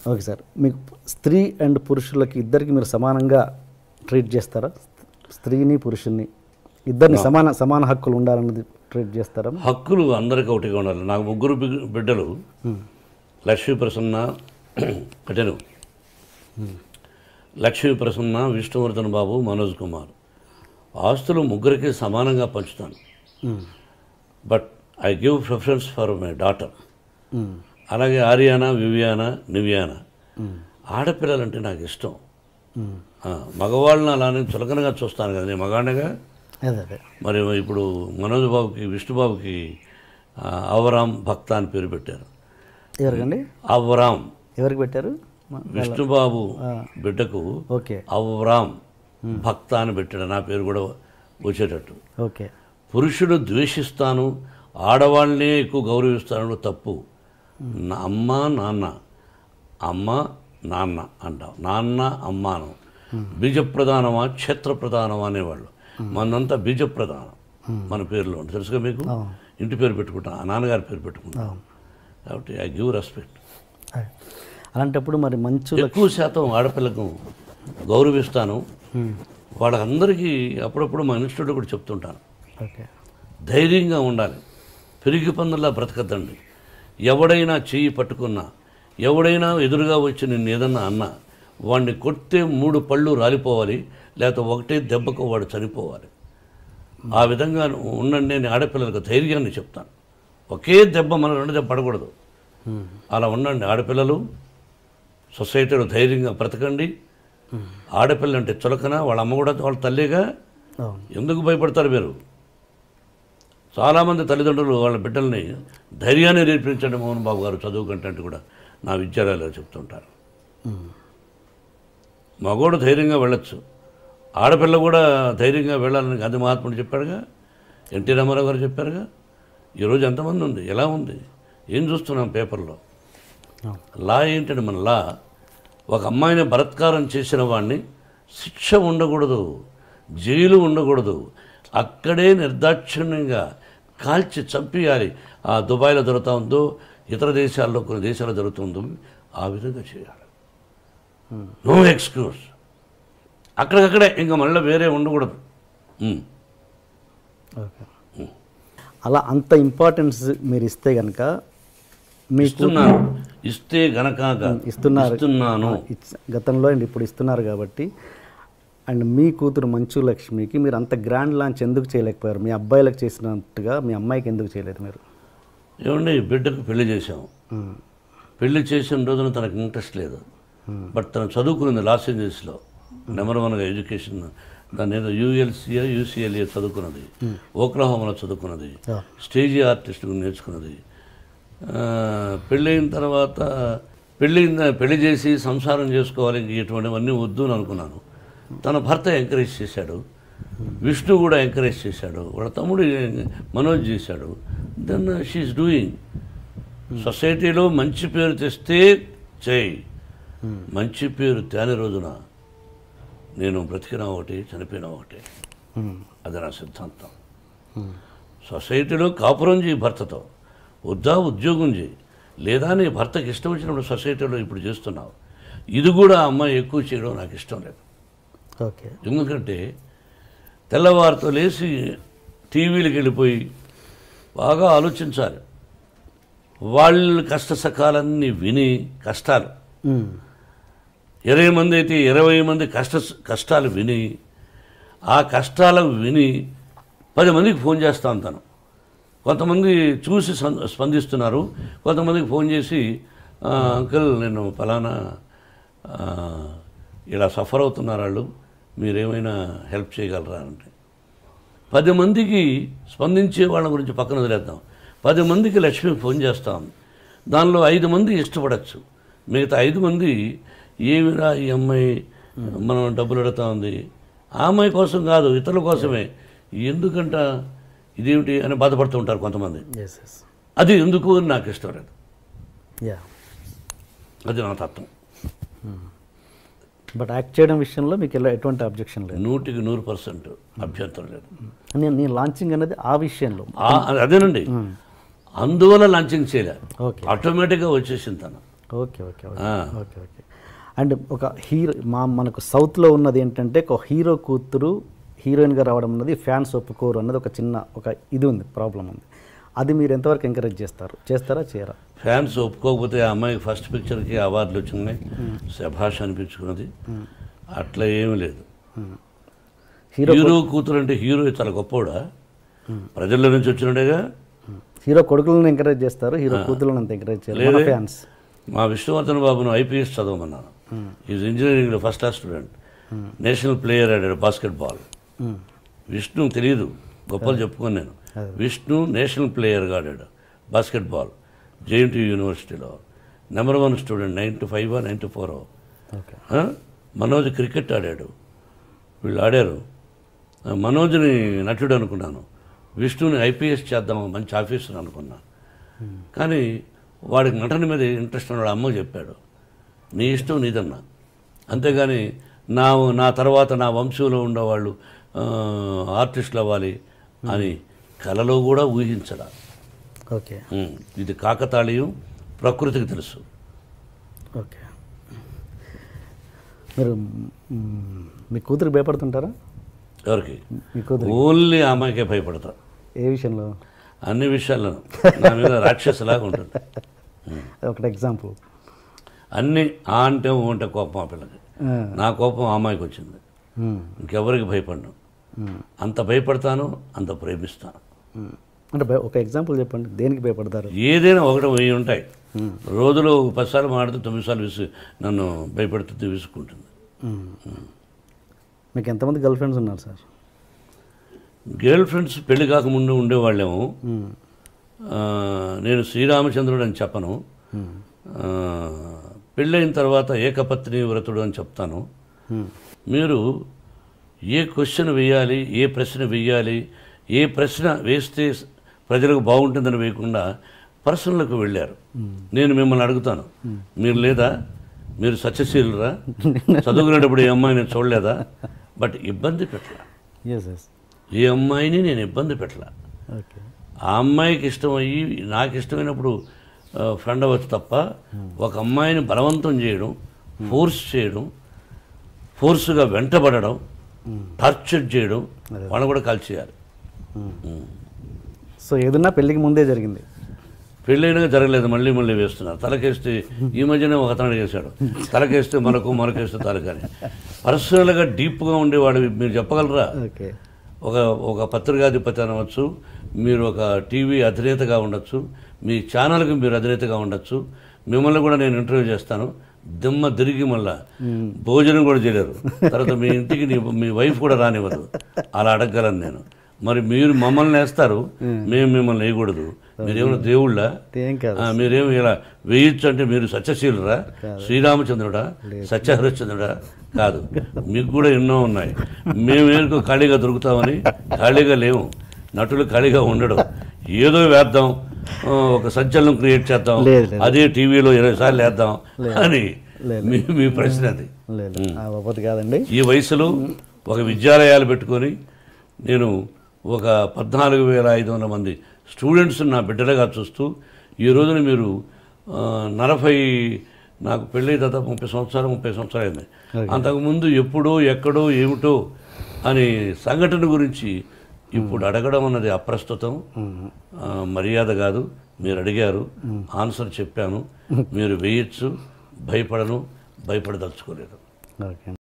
Okay sir, మీకు స్త్రీ and పురుషులకి ఇద్దరికి మీరు సమానంగా ట్రీట్ చేస్తారా? స్త్రీని పురుషుల్ని ఇద్దరిని సమాన హక్కులు ఉండాలన్నది ట్రీట్ చేస్తారా? హక్కులు అందరికీ ఒకటిగా ఉండాలి. నాకు ముగ్గురు బిడ్డలు, లక్ష్మీ ప్రసన్న కటెను, లక్ష్మీ ప్రసన్న, విష్ణువర్ధన్ బాబు, మనోజ్ కుమార్. ఆస్తులు ముగ్గురికి సమానంగా పంచుతాను. But I give preference for my daughter. అలాగే ఆర్యానా, వివియానా, నివ్యానా. ఆడపిల్లలంటే నాకు ఇష్టం. మగవాళ్ళని అలానే చులకనగా చూస్తాను కదా, నేను మగాడిగా. మరి ఇప్పుడు మనోజ్ బాబుకి, విష్ణుబాబుకి అవరామ్ భక్త అని పేరు పెట్టారు. ఎవరికండి? అవరామ్. ఎవరికి పెట్టారు? విష్ణుబాబు బిడ్డకు ఓకే, అవరామ్ భక్త అని పెట్టాడు. నా పేరు కూడా వచ్చేటట్టు. ఓకే. పురుషుడు ద్వేషిస్తాను, ఆడవాళ్ళనే ఎక్కువ గౌరవిస్తాను తప్పు. అమ్మ నాన్న, అమ్మ నాన్న అంటాం, నాన్న అమ్మాను. బీజప్రధానమా క్షేత్రప్రధానమా అనేవాళ్ళు. మనంతా బీజప్రధానం మన పేరులో ఉంటుంది, తెలుసుగా మీకు. ఇంటి పేరు పెట్టుకుంటాం, ఆ నాన్నగారి పేరు పెట్టుకుంటాం. కాబట్టి ఐ గివ్ రెస్పెక్ట్. అలాంటప్పుడు మరి మంచు ఎక్కువ శాతం ఆడపిల్లకు గౌరవిస్తాను. వాళ్ళందరికీ అప్పుడప్పుడు మా ఇన్స్టిట్యూట్లో కూడా చెప్తుంటాను, ధైర్యంగా ఉండాలి, పెరిగి పందుల్లా బ్రతకద్దండి. ఎవడైనా చెయ్యి పట్టుకున్నా, ఎవడైనా ఎదురుగా వచ్చి నిన్ను ఏదన్నా అన్నా, వాడిని కొడితే 3 పళ్ళు రాలిపోవాలి, లేకపోతే ఒకటే దెబ్బకు వాడు చనిపోవాలి. ఆ విధంగా ఉండండి. నేను ఆడపిల్లలకు ధైర్యాన్ని చెప్తాను. ఒకే దెబ్బ మన 2 దెబ్బ పడకూడదు. అలా ఉండండి ఆడపిల్లలు. సొసైటీలో ధైర్యంగా బ్రతకండి. ఆడపిల్ల అంటే చులకన, వాళ్ళ అమ్మ కూడా వాళ్ళ తల్లిగా. ఎందుకు భయపడతారు మీరు? చాలామంది తల్లిదండ్రులు వాళ్ళ బిడ్డల్ని ధైర్యాన్ని నేర్పించండి మోహన్ బాబు గారు చదువు కంటే కూడా నా విద్యాలయాల్లో చెప్తుంటారు. మగోడు ధైర్యంగా వెళ్ళొచ్చు, ఆడపిల్ల కూడా ధైర్యంగా వెళ్ళాలని గాంధీ మహాత్ముడు చెప్పాడుగా, ఎన్టీ రామారావు గారు చెప్పారుగా. ఈరోజు ఎంతమంది ఉంది, ఎలా ఉంది, ఏం చూస్తున్నాం పేపర్లో. లా ఏంటంటే మన లా, ఒక అమ్మాయిని బలాత్కారం చేసిన వాడిని శిక్ష ఉండకూడదు, జైలు ఉండకూడదు, అక్కడే నిర్దాక్షిణ్యంగా కాల్చి చంపేయాలి. ఆ దుబాయ్లో జరుగుతూ ఉందో, ఇతర దేశాల్లో కొన్ని దేశాల్లో జరుగుతుందో ఆ విధంగా చేయాలి. No excuse. అక్కడికక్కడే, ఇంకా మళ్ళీ వేరే ఉండకూడదు. అలా అంత ఇంపార్టెన్స్ మీరు ఇస్తే కనుక ఇస్తే గనక ఇస్తున్నాను గతంలో అండ్ ఇప్పుడు ఇస్తున్నారు కాబట్టి. అండ్ మీ కూతురు మంచు లక్ష్మికి మీరు అంత గ్రాండ్ లాంచ్ ఎందుకు చేయలేకపోయారు? మీ అబ్బాయిలకు చేసినట్టుగా మీ అమ్మాయికి ఎందుకు చేయలేదు మీరు? ఏమండి, బిడ్డకు పెళ్లి చేసాం. పెళ్లి చేసిన రోజున తనకు ఇంట్రెస్ట్ లేదు. బట్ తను చదువుకున్నది లాస్ ఏంజల్స్లో నెంబర్ 1గా ఎడ్యుకేషన్. దాన్ని ఏదో యూఎల్సీఏ యూసీఎల్ఏ చదువుకున్నది, ఓక్లహోమాలో చదువుకున్నది, స్టేజీ ఆర్టిస్ట్ నేర్చుకున్నది. పెళ్ళైన తర్వాత పెళ్లి చేసి సంసారం చేసుకోవాలి, ఇంక ఇటువంటివన్నీ వద్దు అని అనుకున్నాను. తన భర్త ఎంకరేజ్ చేశాడు, విష్ణు కూడా ఎంకరేజ్ చేశాడు, వాళ్ళ తమ్ముడు మనోజ్ చేశాడు. Then she is doing. సొసైటీలో మంచి పేరు తెస్తే చేయి, మంచి పేరు తేని రోజున నేను బ్రతికినా ఒకటి, చనిపోయినా ఒకటి. అది నా సిద్ధాంతం. సొసైటీలో కాపురం చేయి భర్తతో, వద్దా ఉద్యోగం చేయి, లేదా నీ భర్తకి ఇష్టం వచ్చినప్పుడు సొసైటీలో ఇప్పుడు చేస్తున్నావు. ఇది కూడా అమ్మాయి ఎక్కువ చేయడం నాకు ఇష్టం లేదు. ఓకే. ఎందుకంటే తెల్లవారితో లేచి టీవీలకు వెళ్ళిపోయి బాగా ఆలోచించాలి. వాళ్ళ కష్ట సకాలన్నీ విని, కష్టాలు 20 మంది అయితే 20 మంది కష్టాలు విని, ఆ కష్టాలను విని 10 మందికి ఫోన్ చేస్తూ ఉంటాను. కొంతమంది చూసి స్పందిస్తున్నారు, కొంతమందికి ఫోన్ చేసి అంకుల్ నేను ఫలానా ఇలా సఫర్ అవుతున్నారు వాళ్ళు, మీరేమైనా హెల్ప్ చేయగలరా అంటే 10 మందికి స్పందించే వాళ్ళ గురించి పక్కన వదిలేద్దాం. 10 మందికి లక్ష్మికి ఫోన్ చేస్తాం. దానిలో 5 మంది ఇష్టపడచ్చు, మిగతా 5 మంది ఏమిరా ఈ అమ్మాయి మనం డబ్బులు అడుగుతా ఉంది, ఆ అమ్మాయి కోసం కాదు ఇతరుల కోసమే, ఎందుకంట ఇదేమిటి అని బాధపడుతూ ఉంటారు కొంతమంది. అది ఎందుకు అని నాకు ఇష్టం లేదు. అది నా తత్వం. బట్ యాక్ట్ చేయడం విషయంలో మీకు ఎటువంటి అబ్జెక్షన్ లేదు? 100% అభ్యంతరం లేదు. నేను లాంచింగ్ అనేది ఆ విషయంలో అదేనండి, అందువల్ల లాంచింగ్ చేయలే, ఆటోమేటిక్గా వచ్చేసింది తను. Okay okay okay okay. And ఒక హీరో మనకు సౌత్లో ఉన్నది ఏంటంటే ఒక హీరో కూతురు హీరోయిన్గా రావడం అన్నది ఫ్యాన్స్ ఒప్పుకోరు అన్నది ఒక చిన్న ఇది ఉంది, ప్రాబ్లం ఉంది. అది మీరు ఎంతవరకు ఎంకరేజ్ చేస్తారా చేయరా? ఫ్యాన్స్ ఒప్పుకోకపోతే ఆ అమ్మాయికి ఫస్ట్ పిక్చర్కి అవార్డులు వచ్చినాయి, శభాష్ అనిపించుకున్నది. అట్లా ఏమీ లేదు. హీరో కూతురు అంటే హీరో చాలా గొప్పవాడా? ప్రజల్లో నుంచి వచ్చినట్టుగా హీరో కొడుకులను ఎంకరేజ్ చేస్తారు, హీరో కూతురులను అంత ఎంకరేజ్ చేయలేదు ఫ్యాన్స్. మా విష్ణువర్ధన్ బాబును ఐపీఎస్ చదవమన్నాను. ఈజ్ ఇంజనీరింగ్లో first class student, national player ఆడాడు బాస్కెట్బాల్. విష్ణు తెలియదు, గొప్పలు చెప్పుకొని నేను. విష్ణు నేషనల్ ప్లేయర్గా ఆడాడు బాస్కెట్బాల్ జేఎన్టీయూ యూనివర్సిటీలో. Number 1 student, 95 94. మనోజ్ క్రికెట్ ఆడాడు. వీళ్ళు ఆడారు. మనోజ్ని నటుడు అనుకున్నాను, విష్ణుని ఐపీఎస్ చేద్దాం మంచి ఆఫీసర్ అనుకున్నాను. కానీ వాడికి నటన మీద ఇంట్రెస్ట్ ఉన్నాడు. అమ్మ చెప్పాడు, నీ ఇష్టం నీదన్నా, అంతేగాని నా తర్వాత నా వంశంలో ఉండేవాళ్ళు ఆర్టిస్టులు అవ్వాలి అని కలలో కూడా ఊహించడా. ఓకే, ఇది కాకతాళీయం, ప్రకృతికి తెలుసు. ఓకే, మీరు మీ కూతురు భయపడుతుంటారా? ఎవరికి? మీ కూతురు. ఓన్లీ అమ్మాయికే భయపడతా. ఏ విషయంలో? అన్ని విషయాల్లో నా మీద రాక్షసులాగా ఉంటుంది. ఒకటి ఎగ్జాంపుల్. అన్నీ అంటే ఓ అంటే కోపం ఆ పిల్లకి. నా కోపం ఆ అమ్మాయికి వచ్చింది. ఇంకెవరికి భయపడను. అంత భయపడతాను, అంత ప్రేమిస్తాను. అంటే ఒక ఎగ్జాంపుల్ చెప్పండి, దేనికి భయపడతారు? ఏదైనా 1-1000 ఉంటాయి. రోజులో 10 సార్లు మాట్లాడితే 9 సార్లు నన్ను భయపెడుతుంది, విసుక్కుంటుంది. మీకు ఎంతమంది గర్ల్ ఫ్రెండ్స్ ఉన్నారు సార్? గర్ల్ ఫ్రెండ్స్ పెళ్లి కాకముందు ఉండేవాళ్ళేమో. నేను శ్రీరామచంద్రుడు అని చెప్పను, పెళ్ళైన తర్వాత ఏకపత్ని వ్రతుడు అని చెప్తాను. మీరు ఏ క్వశ్చన్ వేయాలి, ఏ ప్రశ్న వేయాలి, ఏ ప్రశ్న వేస్తే ప్రజలకు బాగుంటుందని వేయకుండా పర్సనల్కి వెళ్ళారు. నేను మిమ్మల్ని అడుగుతాను, మీరు లేదా? మీరు సత్యశీలురా? చదువుకునేటప్పుడు ఏ అమ్మాయి నేను చూడలేదా? బట్ ఇబ్బంది పెట్టలా. ఏ అమ్మాయిని నేను ఇబ్బంది పెట్టలా. ఆ అమ్మాయికి ఇష్టమయ్యి నాకు ఇష్టమైనప్పుడు ఫ్రెండ్ అవ్వచ్చు తప్ప ఒక అమ్మాయిని బలవంతం చేయడం, ఫోర్స్ చేయడం, ఫోర్స్గా వెంటబడడం, టార్చర్ చేయడం, వాళ్ళని కూడా కాల్ చేయాలి. సో ఏదన్నా పెళ్ళికి ముందే జరిగింది? పెళ్ళైనా జరగలేదు, మళ్ళీ మళ్ళీ వేస్తున్నారు. తలకేస్తే ఈ మధ్యనే ఒక అతను చేశాడు, తలకేస్తే మనకేస్తే తలకని. పర్సనల్గా డీప్గా ఉండేవాడు మీరు చెప్పగలరా? ఒక పత్రికాధిపతి అనవచ్చు, మీరు ఒక టీవీ అధినేతగా ఉండొచ్చు, మీ ఛానల్కి మీరు అధినేతగా ఉండొచ్చు. మిమ్మల్ని కూడా నేను ఇంటర్వ్యూ చేస్తాను, దిమ్మ తిరిగి మళ్ళా భోజనం కూడా చేయలేరు. తర్వాత మీ ఇంటికి మీ వైఫ్ కూడా రానివ్వదు. అలా అడగగలను నేను. మరి మీరు మమ్మల్ని వేస్తారు, మేము మిమ్మల్ని వేయకూడదు. మీరేమైనా దేవుళ్ళ? మీరేమి ఇలా వేయచ్చు అంటే మీరు సత్యశీలురా? శ్రీరామచంద్రుడా? సత్యహరిశ్చంద్రుడా? కాదు, మీకు కూడా ఎన్నో ఉన్నాయి. మేమేందుకు ఖాళీగా దొరుకుతామని? ఖాళీగా లేవు. నటులు ఖాళీగా ఉండడం. ఏదో వేద్దాం, ఒక సంచలనం క్రియేట్ చేద్దాం, అదే టీవీలో 20 సార్లు వేద్దాం అని మీ ప్రశ్న అది. కాదండి, ఈ వయసులో ఒక విద్యాలయాలు పెట్టుకొని నేను ఒక 14,500 మంది స్టూడెంట్స్ నా బిడ్డలుగా చూస్తూ ఈ రోజున మీరు 40 నాకు పెళ్ళి దాదాపు 30 సంవత్సరాలు అయింది. అంతకుముందు ఎప్పుడో ఎక్కడో ఏమిటో అని సంఘటన గురించి ఇప్పుడు అడగడం అన్నది అప్రస్తుతం, మర్యాద కాదు. మీరు అడిగారు, ఆన్సర్ చెప్పాను. మీరు వేయచ్చు, భయపడను, భయపడదలుచుకోలేదు.